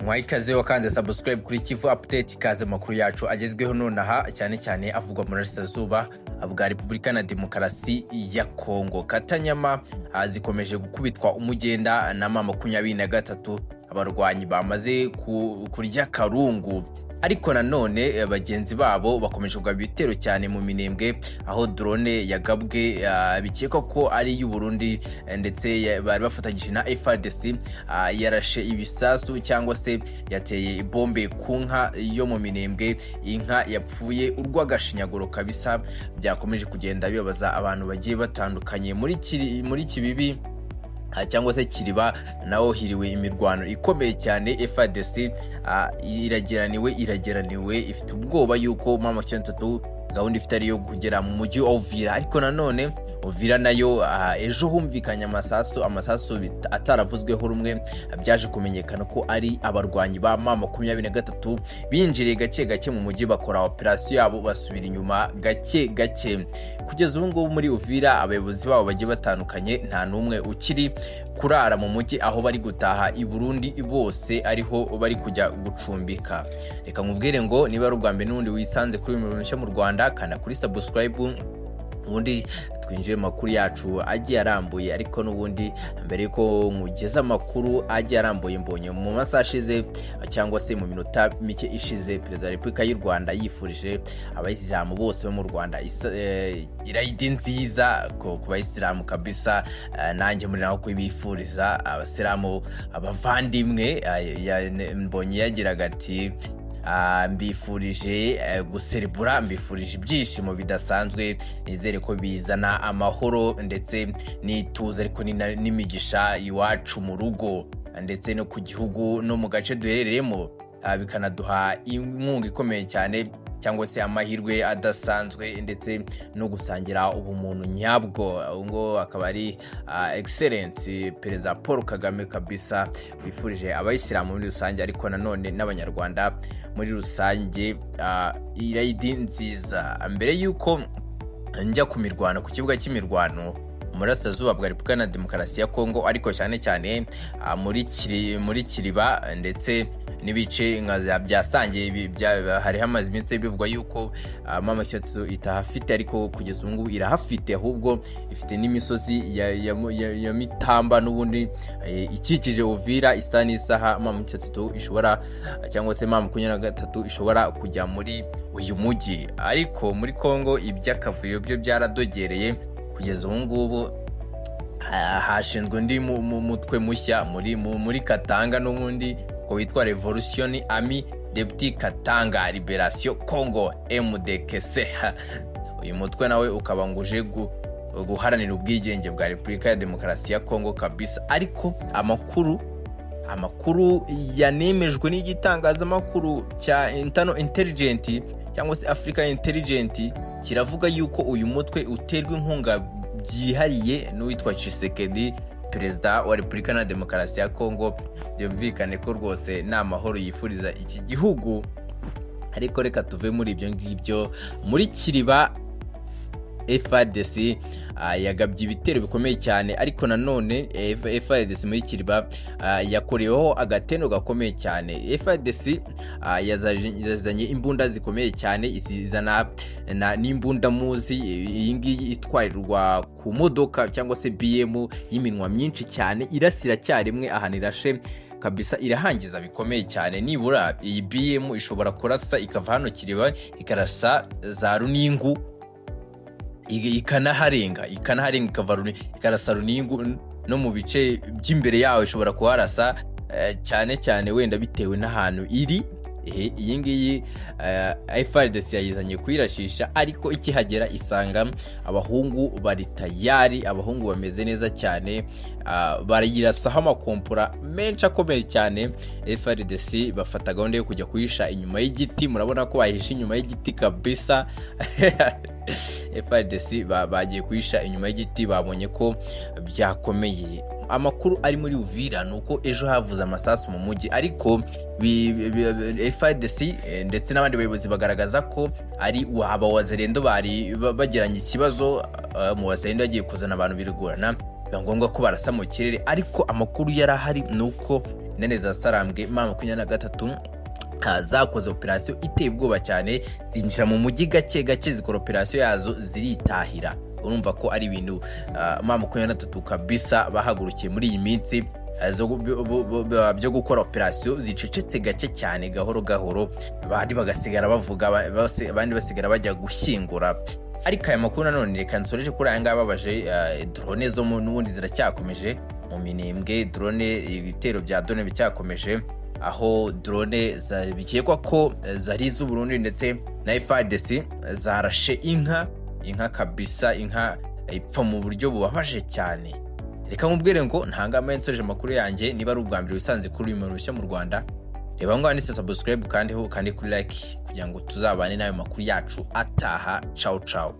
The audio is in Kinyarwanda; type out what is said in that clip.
Mwayikaze wakanze subscribe kuri Kivu Update ikaze makuru yacu agezweho nonaha cyane avugwa muri Burasirazuba bwa Repubulika na Demokarasi ya Kongo. Katanyama zikomeje gukubitwa umugenda na mama 23 abarwanyi bamaze kurya karungu, ariko nanone bagenzi babo bakomeje kugaba ibitero cyane mu Minembwe, aho drone yagabwe bikeka ko ari y'u Burundi ndetse bari bafatanyije na FARDC, yarashe ibisasu cyangwa se yateye bombe ku nka yo mu Minembwe. Inka yapfuye urwagashinyaguro kabisa, byakomeje kugenda bibabaza abantu bagiye batandukanye muri Kibibi cyangwa se Kiriba, naho hiriwe imirwano ikomeye cyane. FARDC irageraniwe ifite ubwoba yuko mama 23 gahunda ifite ari yo kugera mu mujyi wa Uvira, ariko nanone Uvira nayo ejo humvikanye amasasu ataravuzweho rumwe. Byaje kumenyekana ko ari abarwanyi ba mama 23 binjiriye gake mu mujyi bakora operation yabo basubira inyuma gake. Kugeza ubu ngubu muri Uvira abayobozi babo bagiye batandukanye, nta numwe ukiri kurara mu mujyi, aho bari gutaha i Burundi bose ariho bari kujya gucumbika. Reka nkubwire ngo niba ari ubwa mbere n'undi wisanze kuri uyu mu Rwanda, kana kuri subscribe ubundi twinjiye makuru yacu agiye arambuye. Ariko n'ubundi mbere yuko nkugeza amakuru agiye arambuye, mbonye mu masaha ashize cyangwa se mu minota mike ishize, Perezida wa Repubulika y'u Rwanda yifurije abayisilamu bose bo mu Rwanda irayidi nziza ku bayisilamu kabisa. Nanjye muri naho kubifuriza abasilamu abavandimwe, mbonye yagiraga ati mbifurije guserebura, mbifurije ibyishimo bidasanzwe, nizere ko bizana amahoro ndetse n'ituze, ariko n'imigisha iwacu mu rugo ndetse no ku gihugu no mu gace duherereyemo, bikanaduha inkunga ikomeye cyane cyangwa se amahirwe adasanzwe ndetse no gusangira ubumuntu nyabwo. Ngo akaba ari excellence Perezida Paul Kagame kabisa, bifurije abayisilamu muri rusange ariko nanone n'abanyarwanda muri rusange irayidi nziza. Mbere yuko njya ku mirwano, ku kibuga cy'imirwano mu Burasirazuba bwa Repubulika na Demokarasi ya Kongo, ariko cyane muri Kiriba ndetse n'ibice byasangiye, hari hamaze iminsi bivugwa yuko mama 23 itahafite, ariko kugeza ubu ngubu irahafite, ahubwo ifite n'imisozi ya Mitamba n'ubundi ikikije Uvira. Isa n'isaha mama 23 ishobora cyangwa se mama 23 ishobora kujya muri uyu mujyi. Ariko muri Kongo iby'akavuyo byo byaradogereye. Kugeza ubu ngubu hashinzwe undi mutwe mushya muri Katanga n'ubundi ko witwa Revolution Army Deputy Katanga Liberation Congo MDKC. Uyu mutwe nawe ukaba nguje guharanira ubwigenge bwa Repubulika ya Demokarasi ya Kongo kabisa. Ariko amakuru yanemejwe n'igitangazamakuru cya Internal Intelligence cyangwa se African Intelligence kiravuga yuko uyu mutwe uterwa inkunga byihariye n'uwitwa Tshisekedi, Perezida wa Repubulika na Demokarasi ya Kongo. Byumvikane ko rwose nta mahoro yifuriza iki gihugu. Ariko reka tuve muri ibyo ngibyo. Muri Kiriba FARDC yagabye ibitero bikomeye cyane, ariko nanone FARDC muri Kiriba yakoreweho agatendo gakomeye cyane. FARDC yazanye imbunda zikomeye cyane, izana n'imbunda muzi, iyi ngiyi itwarirwa ku modoka cyangwa se BM y'iminwa myinshi cyane, irasira cyarimwe ahantu irashe kabisa, irahangiza bikomeye cyane. Nibura iyi BM ishobora kurasa ikava hano Kiriba ikarasa za Runingu, ikanaharenga ikarasa Runingu no mu bice by'imbere yawe ishobora kuharasa cyane wenda bitewe n'ahantu iri. Iyi ngiyi FARDC yayizanye kwirashisha, ariko ikihagera isanga abahungu bari tayari, abahungu bameze neza cyane, barayirasaho amakompora menshi akomeye cyane. FARDC bafata gahunda yo kujya kuhisha inyuma y'igiti. Murabona ko bahisha inyuma y'igiti kabisa. FARDC bagiye kuhisha inyuma y'igiti, babonye ko byakomeye. Amakuru ari muri Uvira nuko ejo havuze amasasu mu mujyi, ariko FARDC ndetse n'abandi bayobozi bagaragaza ko ari wazalendo bari bagiranye ikibazo. Mu wazalendo yagiye kuzana abantu birigorana, biba ngombwa ko barasa mu kirere. Ariko amakuru yarahari nuko intare za Sarambwe M23 zakoze operasiyo iteye ubwoba cyane, zinjira mu mujyi gake gake, zikora operasiyo yazo ziritahira. Urumva ko ari ibintu M23 kabisa bahagurukiye muri iyi minsi byo gukora operasiyo zicecetse gake cyane, gahoro gahoro, abandi bagasigara bavuga, abandi basigara bajya gushyingura. Ariko aya makuru nanone reka nsoreje kuri aya ngaya babaje. Drone zo n'ubundi ziracyakomeje mu Minembwe, ibitero bya drone bicyakomeje, aho drone bikekwa ko zari iz'u Burundi ndetse na FARDC zarashe inka kabisa, inka ipfa mu buryo bubabaje cyane. Reka nkubwire ngo ntangama nsoreje amakuru yanjye. Niba ari ubwa mbere wisanze kuri uyu muntu mushya mu Rwanda, reba ngo wanditse subscribe kandi kuri like kugira ngo tuzabane n'ayo makuru yacu ataha. Ciao ciao.